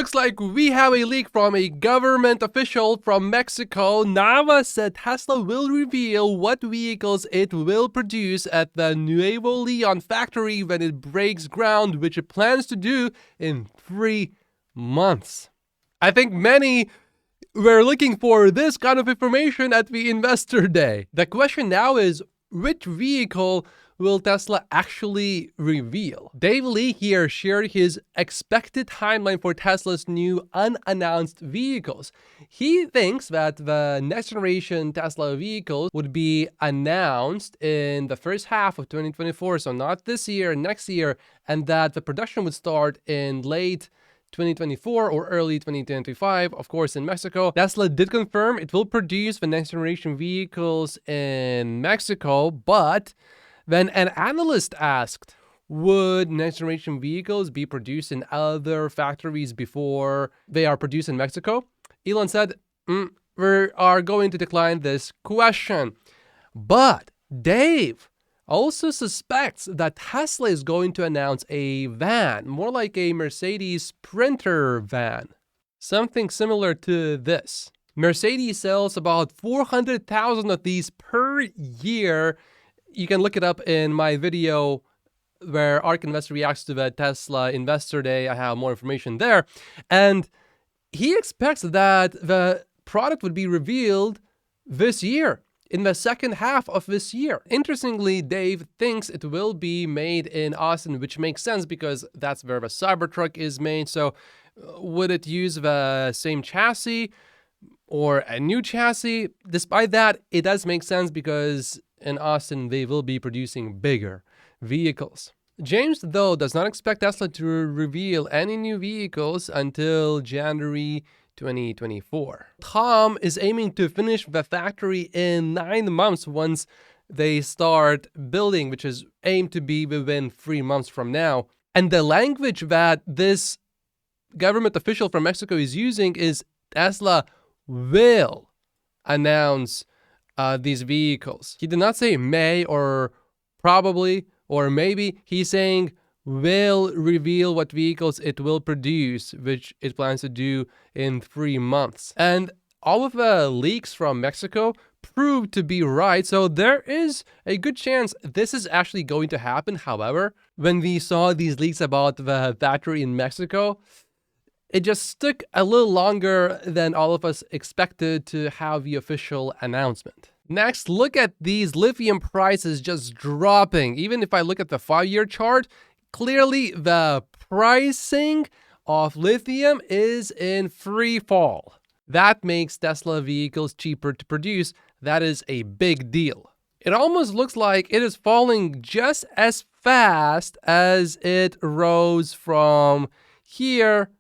Looks like we have a leak from a government official from Mexico. Nava said Tesla will reveal what vehicles it will produce at the Nuevo Leon factory when it breaks ground, which it plans to do in 3 months. I think many were looking for this kind of information at the Investor Day. The question now is, which vehicle will Tesla actually reveal? Dave Lee here shared his expected timeline for Tesla's new unannounced vehicles. He thinks that the next generation Tesla vehicles would be announced in the first half of 2024, so not this year, next year, and that the production would start in late 2024 or early 2025, of course, in Mexico. Tesla did confirm it will produce the next generation vehicles in Mexico, but then an analyst asked, would next generation vehicles be produced in other factories before they are produced in Mexico? Elon said, we are going to decline this question. But Dave also suspects that Tesla is going to announce a van, more like a Mercedes Sprinter van. Something similar to this. Mercedes sells about 400,000 of these per year. You can look it up in my video where ARK Investor reacts to the Tesla Investor Day. I have more information there. And he expects that the product would be revealed this year, in the second half of this year. Interestingly, Dave thinks it will be made in Austin, which makes sense because that's where the Cybertruck is made. So would it use the same chassis or a new chassis? Despite that, it does make sense because in Austin, they will be producing bigger vehicles. James, though, does not expect Tesla to reveal any new vehicles until January 2024. Tom is aiming to finish the factory in 9 months once they start building, which is aimed to be within 3 months from now. And the language that this government official from Mexico is using is Tesla will announce these vehicles. He did not say may or probably or maybe. He's saying will reveal what vehicles it will produce, which it plans to do in 3 months. And all of the leaks from Mexico proved to be right, so there is a good chance this is actually going to happen. However, when we saw these leaks about the factory in Mexico, it just took a little longer than all of us expected to have the official announcement. Next, look at these lithium prices just dropping. Even if I look at the 5-year chart, clearly the pricing of lithium is in free fall. That makes Tesla vehicles cheaper to produce. That is a big deal. It almost looks like it is falling just as fast as it rose from here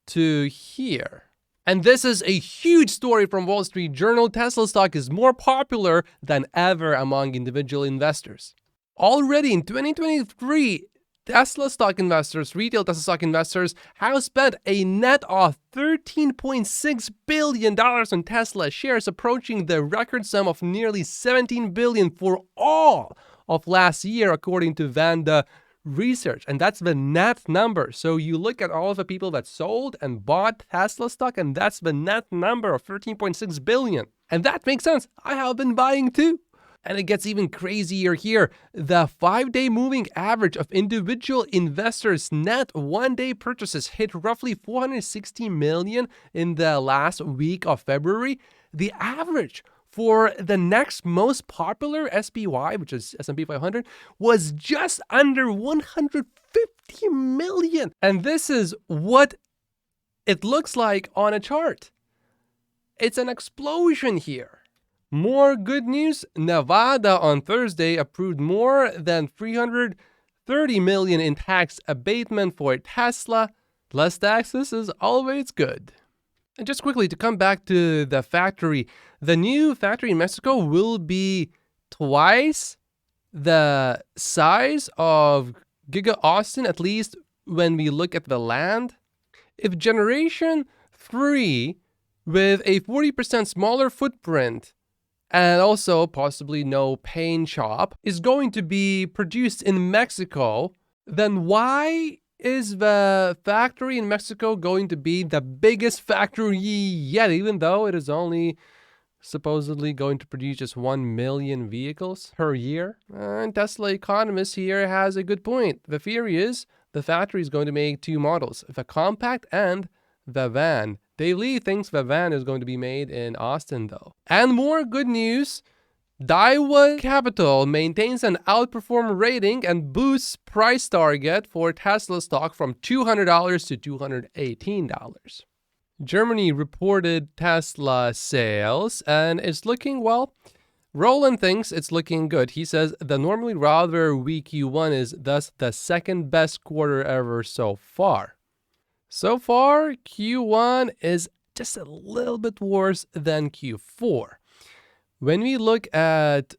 to here. And this is a huge story from Wall Street Journal. Tesla stock is more popular than ever among individual investors. Already in 2023, Tesla stock investors, retail Tesla stock investors, have spent a net of $13.6 billion on Tesla shares, approaching the record sum of nearly $17 billion for all of last year, according to Vanda Research. And that's the net number. So you look at all of the people that sold and bought Tesla stock, and that's the net number of $13.6 billion. And that makes sense. I have been buying too. And it gets even crazier here. The 5-day moving average of individual investors' net one-day purchases hit roughly 460 million in the last week of February. The average for the next most popular SPY, which is S&P 500, was just under 150 million. And this is what it looks like on a chart. It's an explosion here. More good news, Nevada on Thursday approved more than $330 million in tax abatement for Tesla. Less taxes is always good. And just quickly to come back to the factory, the new factory in Mexico will be twice the size of Giga Austin, at least when we look at the land. If Generation 3 with a 40% smaller footprint and also possibly no paint shop is going to be produced in Mexico, then why Is the factory in Mexico going to be the biggest factory yet, even though it is only supposedly going to produce just 1 million vehicles per year? And Tesla economist here has a good point. The theory is the factory is going to make two models, the compact and the van. Daily thinks the van is going to be made in Austin, though. And more good news. Daiwa Capital maintains an outperform rating and boosts price target for Tesla stock from $200 to $218. Germany reported Tesla sales and it's looking, well, Roland thinks it's looking good. He says the normally rather weak Q1 is thus the second best quarter ever so far. So far, Q1 is just a little bit worse than Q4. When we look at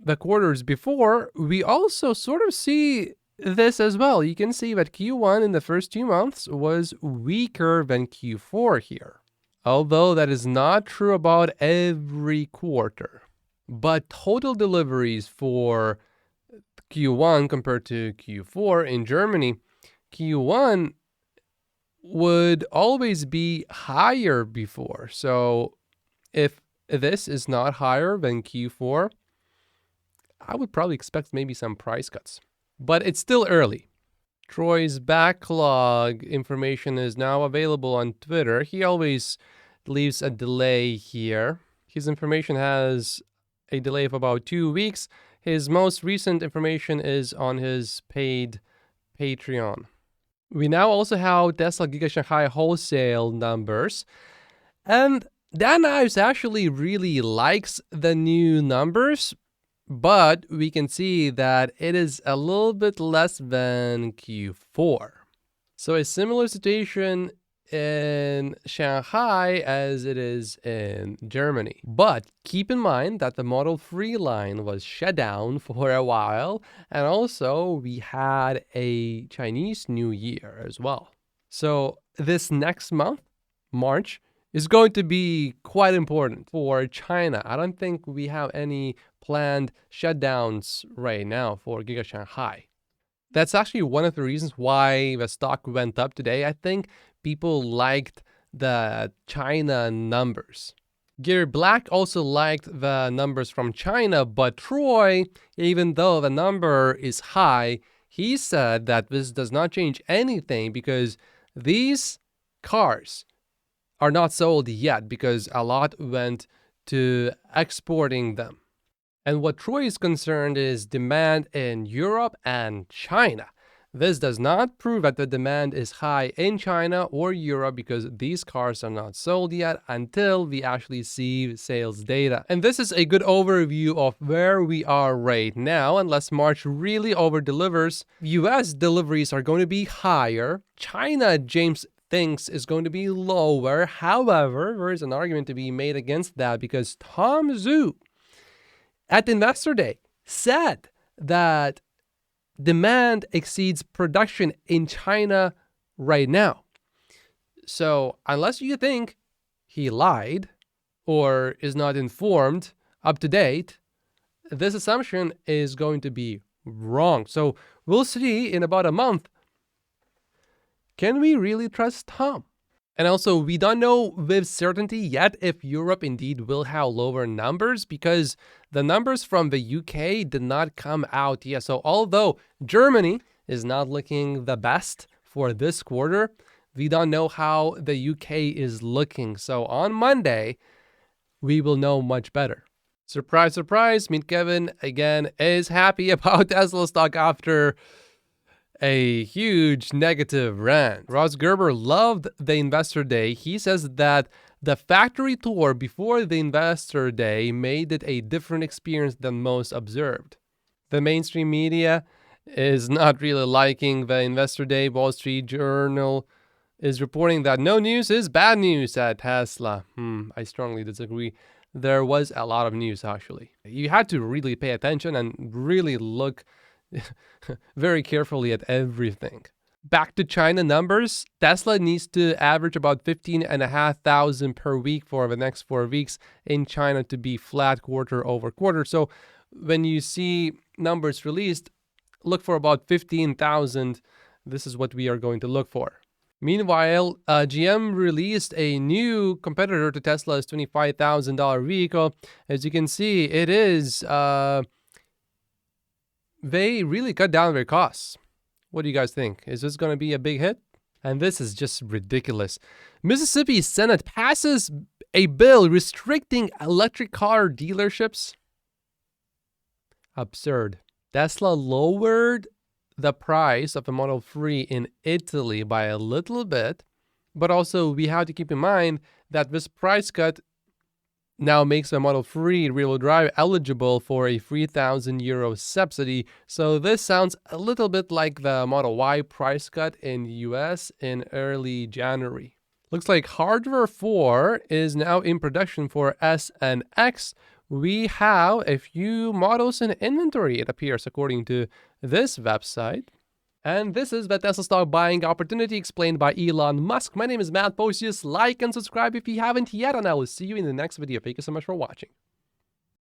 the quarters before, we also sort of see this as well. You can see that Q1 in the first 2 months was weaker than Q4 here. Although that is not true about every quarter. But total deliveries for Q1 compared to Q4 in Germany, Q1 would always be higher before. So if this is not higher than Q4, I would probably expect maybe some price cuts. But it's still early. Troy's backlog information is now available on Twitter. He always leaves a delay here. His information has a delay of about 2 weeks. His most recent information is on his paid Patreon. We now also have Tesla Giga Shanghai wholesale numbers. And Dan Ives actually really likes the new numbers, but we can see that it is a little bit less than Q4. So a similar situation in Shanghai as it is in Germany. But keep in mind that the Model 3 line was shut down for a while, and also we had a Chinese New Year as well. So this next month, March, is going to be quite important for China. I don't think we have any planned shutdowns right now for Giga Shanghai. That's actually one of the reasons why the stock went up today. I think people liked the China numbers. Gary Black also liked the numbers from China, but Troy, even though the number is high, he said that this does not change anything because these cars are not sold yet because a lot went to exporting them. And what Troy is concerned is demand in Europe and China. This does not prove that the demand is high in China or Europe because these cars are not sold yet until we actually see sales data. And this is a good overview of where we are right now. Unless March really over-delivers, US deliveries are going to be higher. China, James thinks, is going to be lower. However, there is an argument to be made against that because Tom Zhu at Investor Day said that demand exceeds production in China right now. So unless you think he lied or is not informed, up to date, this assumption is going to be wrong. So we'll see in about a month. Can we really trust Tom? And also, we don't know with certainty yet if Europe indeed will have lower numbers because the numbers from the UK did not come out yet. So although Germany is not looking the best for this quarter, we don't know how the UK is looking. So on Monday, we will know much better. Surprise, surprise, Meet Kevin again is happy about Tesla stock after a huge negative rant. Ross Gerber loved the Investor Day. He says that the factory tour before the Investor Day made it a different experience than most observed. The mainstream media is not really liking the Investor Day. Wall Street Journal is reporting that no news is bad news at Tesla. I strongly disagree. There was a lot of news, actually. You had to really pay attention and really look very carefully at everything. Back to China numbers, Tesla needs to average about 15,500 per week for the next 4 weeks in China to be flat quarter over quarter. So when you see numbers released, look for about 15,000 This is what we are going to look for. Meanwhile, GM released a new competitor to Tesla's $25,000 vehicle. As you can see, it is, they really cut down their costs. What do you guys think? Is this going to be a big hit? And this is just ridiculous. Mississippi Senate passes a bill restricting electric car dealerships. Absurd. Tesla lowered the price of a Model 3 in Italy by a little bit, but also we have to keep in mind that this price cut now makes the Model 3 rear-wheel drive eligible for a €3,000 subsidy. So this sounds a little bit like the Model Y price cut in the US in early January. Looks like hardware 4 is now in production for S and X. We have a few models in inventory, it appears, according to this website. And this is the Tesla stock buying opportunity explained by Elon Musk. My name is Matt Posius. Like and subscribe if you haven't yet, and I will see you in the next video. Thank you so much for watching.